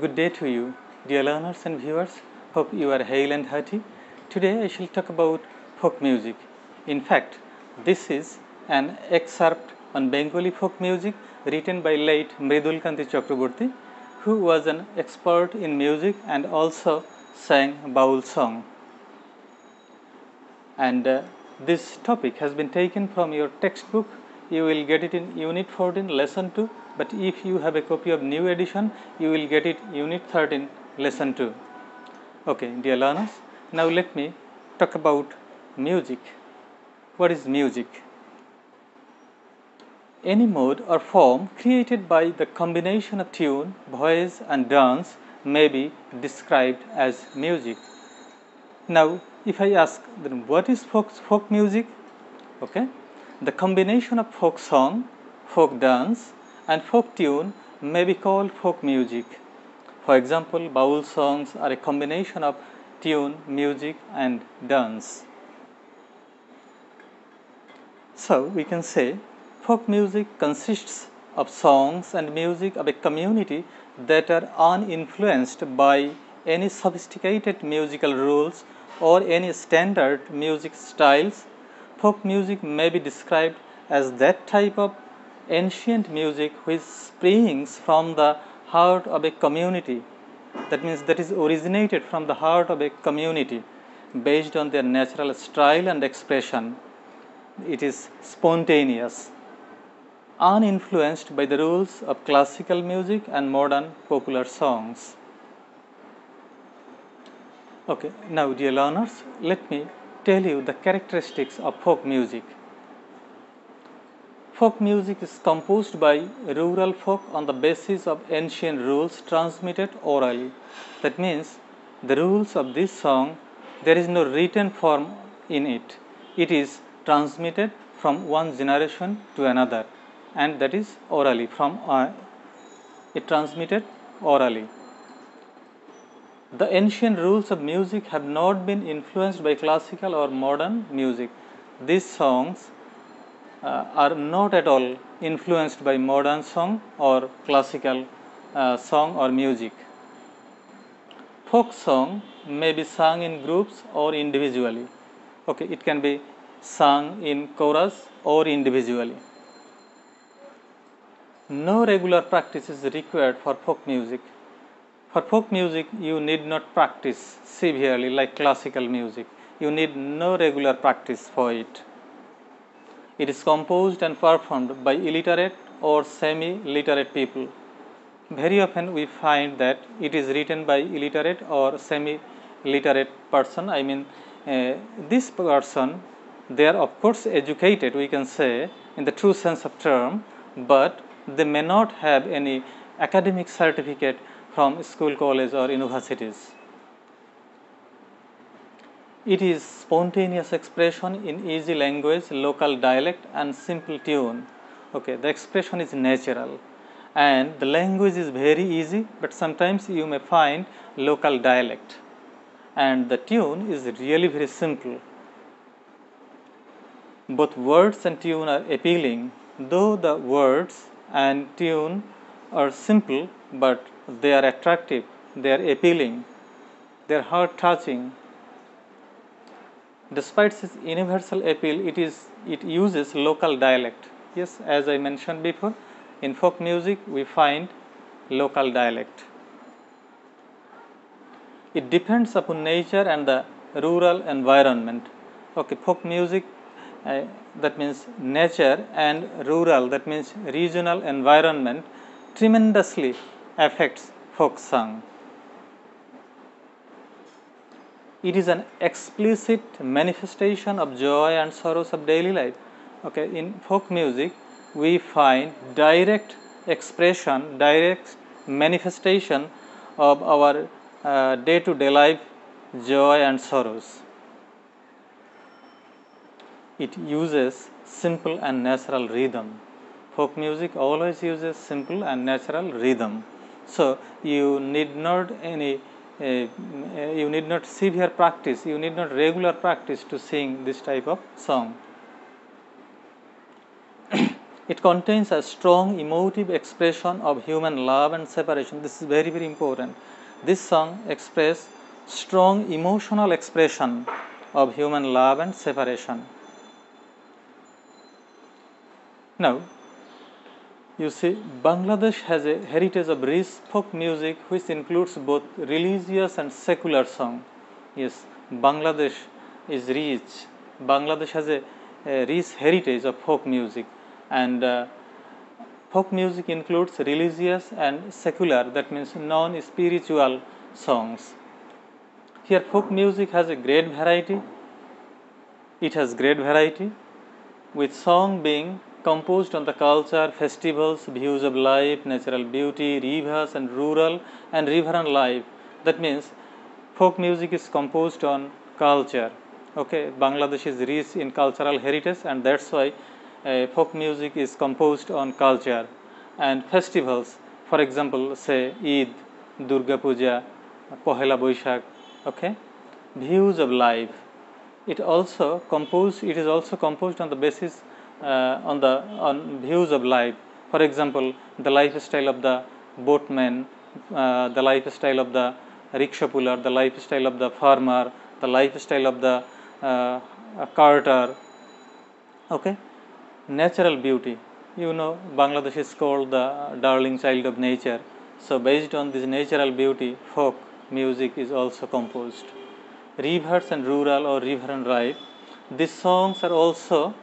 Good day to you, dear learners and viewers. Hope you are hale and hearty. Today I shall talk about folk music. In fact, this is an excerpt on Bengali folk music written by late Mridul Kanti Chakraborty, who was an expert in music and also sang baul song. And this topic has been taken from your textbook. You will get it in Unit 14, Lesson 2. But if you have a copy of new edition, you will get it Unit 13, Lesson 2. Okay, dear learners, now let me talk about music. What is music? Any mode or form created by the combination of tune, voice and dance may be described as music. Now, if I ask then what is folk music? Okay, the combination of folk song, folk dance and folk tune may be called folk music. For example, baul songs are a combination of tune, music and dance. So, we can say folk music consists of songs and music of a community that are uninfluenced by any sophisticated musical rules or any standard music styles. Folk music may be described as that type of ancient music which springs from the heart of a community. That means that is originated from the heart of a community based on their natural style and expression. It is spontaneous, uninfluenced by the rules of classical music and modern popular songs. Okay, now dear learners, let me tell you the characteristics of folk music. Folk music is composed by rural folk on the basis of ancient rules transmitted orally. That means the rules of this song, there is no written form in it. It is transmitted from one generation to another, and that is orally, it transmitted orally. The ancient rules of music have not been influenced by classical or modern music. These songs are not at all influenced by modern song or classical song or music. Folk song may be sung in groups or individually. Okay, it can be sung in chorus or individually. No regular practice is required for folk music. For folk music, you need not practice severely like classical music. You need no regular practice for it. It is composed and performed by illiterate or semi-literate people. Very often we find that it is written by illiterate or semi-literate person. I mean, this person, they are of course educated, we can say, in the true sense of term, but they may not have any academic certificate from school, college or universities. It is spontaneous expression in easy language, local dialect and simple tune. Okay, the expression is natural and the language is very easy, but sometimes you may find local dialect and the tune is really very simple. Both words and tune are appealing, though the words and tune are simple, but they are attractive, they are appealing, they are heart touching. Despite its universal appeal, it uses local dialect. Yes, as I mentioned before, in folk music we find local dialect. It depends upon nature and the rural environment. Okay, folk music, that means nature, and rural, that means regional environment, tremendously affects folk song. It is an explicit manifestation of joy and sorrows of daily life. Okay, in folk music, we find direct expression, direct manifestation of our day-to-day life joy and sorrows. It uses simple and natural rhythm. Folk music always uses simple and natural rhythm. So you need not severe practice, you need not regular practice to sing this type of song. It contains a strong emotive expression of human love and separation. This is very, very important. This song expresses strong emotional expression of human love and separation. Now, you see, Bangladesh has a heritage of rich folk music which includes both religious and secular song. Yes, Bangladesh is rich. Bangladesh has a rich heritage of folk music, and folk music includes religious and secular, that means non-spiritual songs. Here folk music has a great variety. It has great variety, with song being composed on the culture, festivals, views of life, natural beauty, rivers and rural and riverine life. That means folk music is composed on culture. Okay, Bangladesh is rich in cultural heritage, and that's why folk music is composed on culture and festivals. For example, say Eid, Durga Puja, Pohela Boishak. Okay, views of life. It is also composed on the basis on views of life. For example, the lifestyle of the boatman, the lifestyle of the rickshaw puller, the lifestyle of the farmer, the lifestyle of the carter. Okay, natural beauty. You know, Bangladesh is called the darling child of nature. So, based on this natural beauty, folk music is also composed. Rivers and rural or riverine life. These songs are also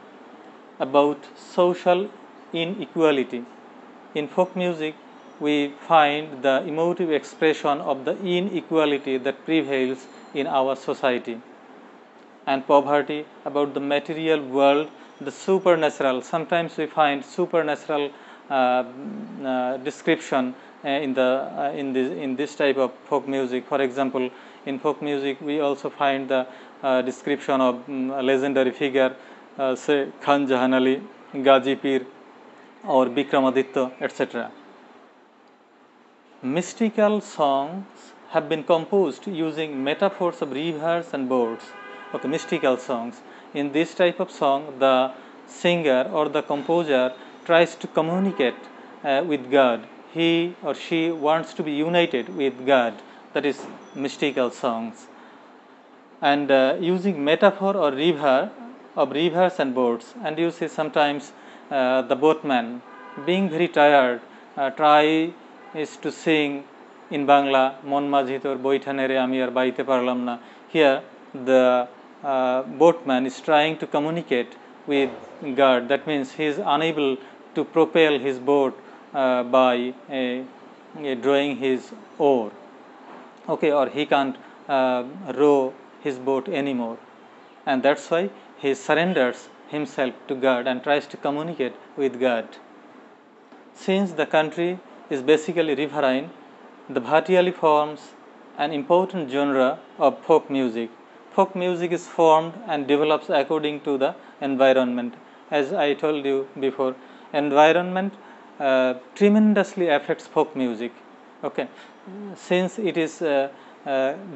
about social inequality. In folk music, we find the emotive expression of the inequality that prevails in our society, and poverty, about the material world, the supernatural. Sometimes we find supernatural description in this type of folk music. For example, in folk music, we also find the description of a legendary figure, say Khan Jahan Ali, Ghazi Pir, or Vikramaditya, etc. Mystical songs have been composed using metaphors of rivers and boats. Okay, mystical songs. In this type of song, the singer or the composer tries to communicate with God. He or she wants to be united with God. That is mystical songs. And using metaphor or rivers and boats. And you see sometimes the boatman, being very tired, try is to sing in Bangla, Mon Majhi tor boitha nere ami ar baite parlam na. Here the boatman is trying to communicate with God. That means he is unable to propel his boat by drawing his oar. Okay, or he can't row his boat anymore, and that's why he surrenders himself to God and tries to communicate with God. Since the country is basically riverine, the Bhatiyali forms an important genre of folk music. Folk music is formed and develops according to the environment. As I told you before, environment tremendously affects folk music. Okay, since it is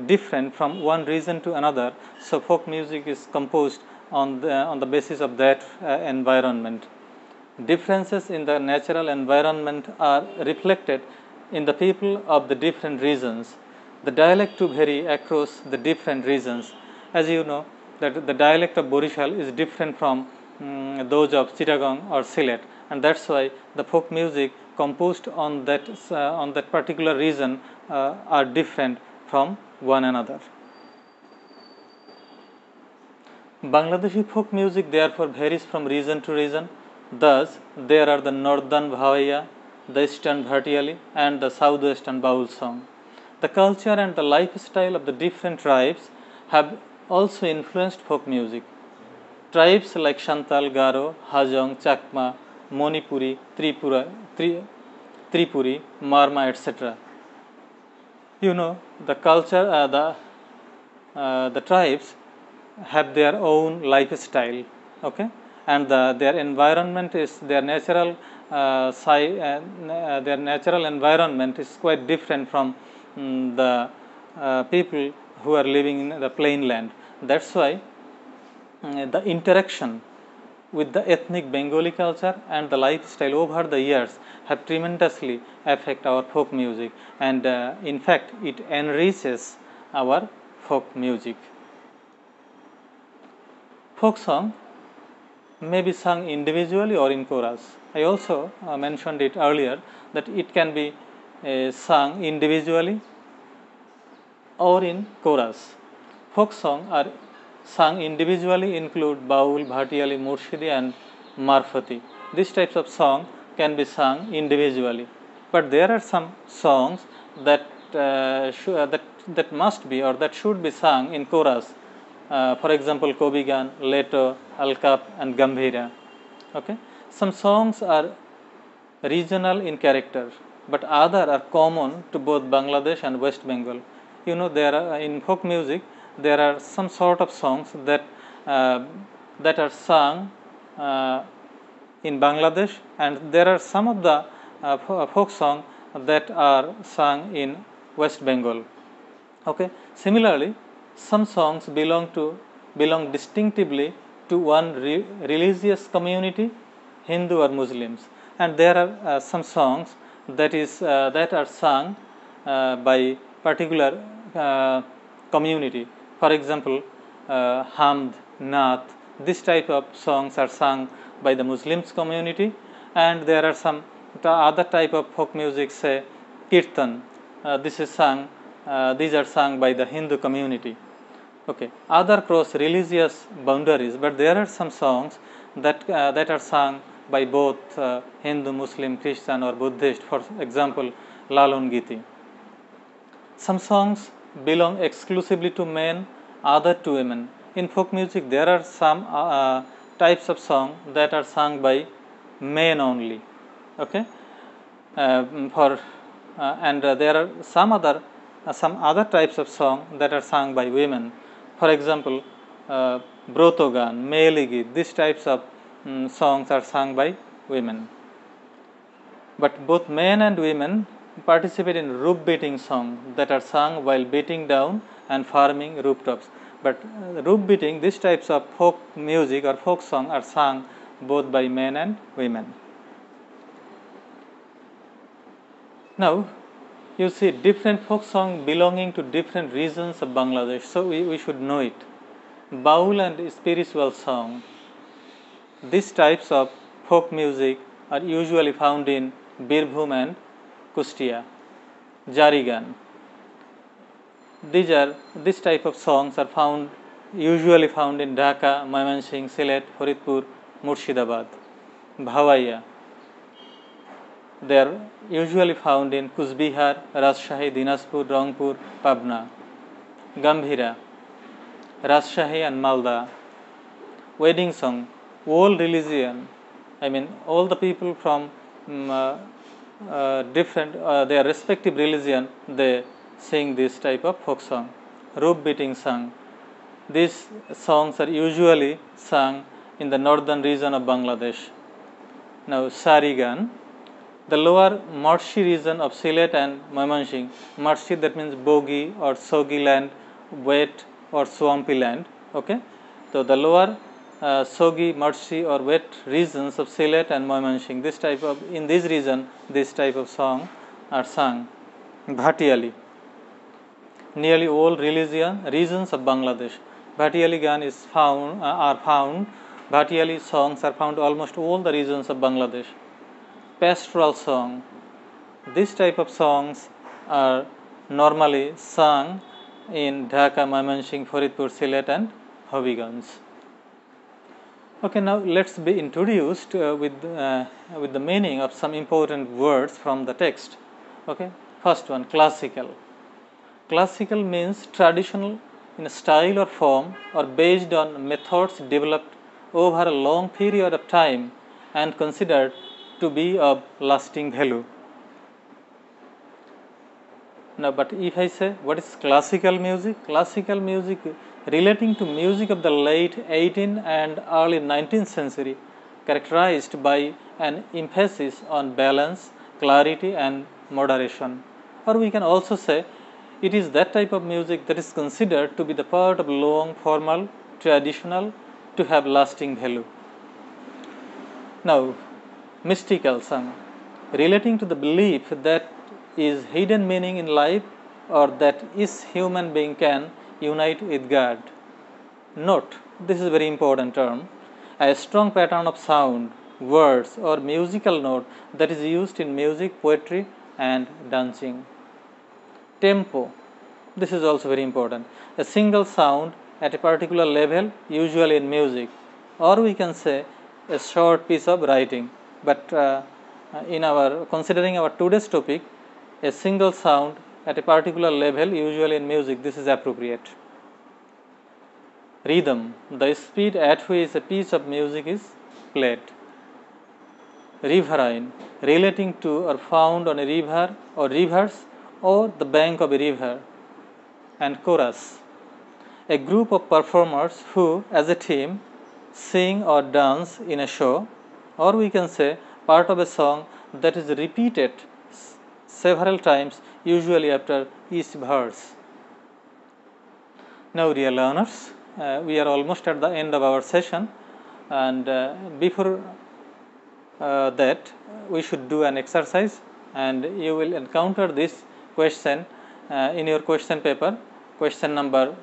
different from one region to another, so folk music is composed on the basis of that environment. Differences in the natural environment are reflected in the people of the different regions. The dialect to vary across the different regions. As you know, that the dialect of Borishal is different from those of Chittagong or Sylhet, and that's why the folk music composed on that particular region are different from one another. Bangladeshi folk music therefore varies from region to region. Thus, there are the northern Bhavaiya, the eastern Bhatiyali, and the southwestern Baul song. The culture and the lifestyle of the different tribes have also influenced folk music. Tribes like Shantal, Garo, Hajong, Chakma, Manipuri, Tripuri, Marma, etc. You know, the culture, the tribes have their own lifestyle. Okay, and their environment is their natural their natural environment is quite different from the people who are living in the plain land. That's why the interaction with the ethnic Bengali culture and the lifestyle over the years have tremendously affect our folk music, and in fact it enriches our folk music. Folk song may be sung individually or in chorus. I also mentioned it earlier that it can be sung individually or in chorus. Folk songs are sung individually include Baul, Bhatiyali, Murshidi and Marfati. These types of song can be sung individually, but there are some songs that that must be or that should be sung in chorus. For example, Kobigan, Leto, Alkap and Gambhira. Okay, some songs are regional in character, but other are common to both Bangladesh and West Bengal. You know, there are in folk music there are some sort of songs that that are sung in Bangladesh, and there are some of the folk songs that are sung in West Bengal. Okay. Similarly, some songs belong distinctively to one religious community, Hindu or Muslims, and there are some songs that are sung by particular community. For example, Hamd, Naat, this type of songs are sung by the Muslims community, and there are some other type of folk music, say Kirtan. This is sung. These are sung by the Hindu community. Okay. Other cross religious boundaries, but there are some songs that that are sung by both Hindu, Muslim, Christian or Buddhist. For example, Lalon Giti. Some songs belong exclusively to men, other to women. In folk music, there are some types of song that are sung by men only. Okay, and there are some other types of song that are sung by women. For example, Brotogan, Meligit, these types of songs are sung by women. But both men and women participate in roof beating songs that are sung while beating down and farming rooftops. But roof beating, these types of folk music or folk song are sung both by men and women. Now, you see different folk songs belonging to different regions of Bangladesh, so we should know it. Baul and spiritual song, these types of folk music are usually found in Birbhum and Kustia. Jarigan, this type of songs are usually found in Dhaka, Mymensingh, Sylhet, Faridpur, Murshidabad. Bhawaiya, they are usually found in Kusbihar, Rajshahi, Dinajpur, Rangpur, Pabna. Gambhira, Rajshahi and Malda. Wedding song, all religion, all the people from different their respective religion, they sing this type of folk song. Roof beating song, these songs are usually sung in the northern region of Bangladesh. Now Sarigan, the lower marshy region of Sylhet and Mymensingh. Marshy, that means boggy or soggy land, wet or swampy land. Okay, so the lower soggy, marshy or wet regions of Sylhet and Mymensingh, in this region this type of song are sung. Bhatiyali, nearly all regions of Bangladesh. Bhatiyali gan are found. Bhatiyali songs are found almost all the regions of Bangladesh. Pastoral song, this type of songs are normally sung in Dhaka, Mymensingh, Faridpur, Sylhet and Habiganj. Okay, now let's be introduced with the meaning of some important words from the text. Okay, first one, classical. Classical means traditional in style or form or based on methods developed over a long period of time and considered to be of lasting value. Now, but if I say what is classical music? Classical music relating to music of the late 18th and early 19th century, characterized by an emphasis on balance, clarity and moderation. Or we can also say it is that type of music that is considered to be the part of long, formal, traditional, to have lasting value. Now, mystical song, relating to the belief that is hidden meaning in life or that each human being can unite with God. Note, this is a very important term, a strong pattern of sound, words or musical note that is used in music, poetry and dancing. Tempo, this is also very important, a single sound at a particular level, usually in music, or we can say a short piece of writing, but in our considering our today's topic, a single sound at a particular level, usually in music, this is appropriate. Rhythm, the speed at which a piece of music is played. Riverine, relating to or found on a river or rivers or the bank of a river. And chorus, a group of performers who as a team sing or dance in a show, or we can say part of a song that is repeated several times, usually after each verse. Now, dear learners, we are almost at the end of our session, and before that we should do an exercise, and you will encounter this question in your question paper, question number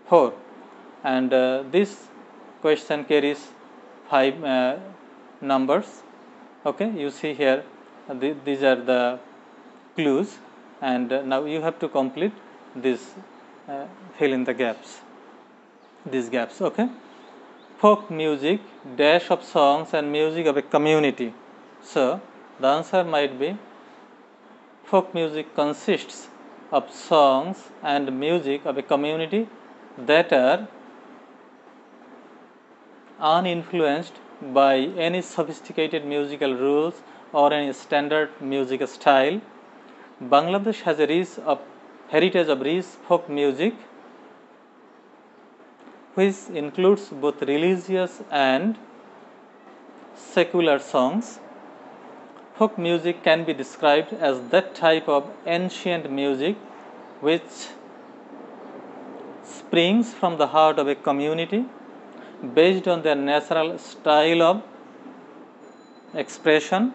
4, and this question carries 5 numbers. Okay, you see here these are the clues, and now you have to complete this, fill in the gaps, these gaps. Okay, folk music, dash of songs and music of a community. So the answer might be folk music consists of songs and music of a community that are uninfluenced by any sophisticated musical rules or any standard music style. Bangladesh has a heritage of rich folk music, which includes both religious and secular songs. Folk music can be described as that type of ancient music which springs from the heart of a community based on their natural style of expression,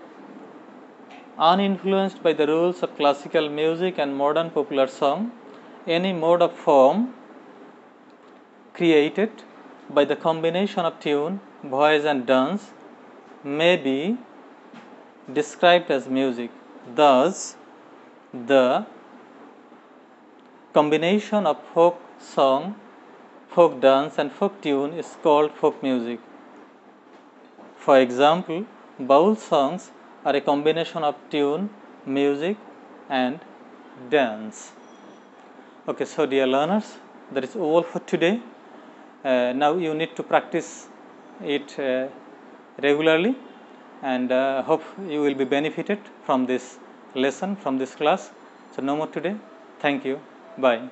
uninfluenced by the rules of classical music and modern popular song. Any mode of form created by the combination of tune, voice and dance may be described as music. Thus, the combination of folk song, folk dance and folk tune is called folk music. For example, baul songs are a combination of tune, music and dance. Okay, so dear learners, that is all for today. Now you need to practice it regularly, and hope you will be benefited from this lesson, from this class. So no more today. Thank you. Bye.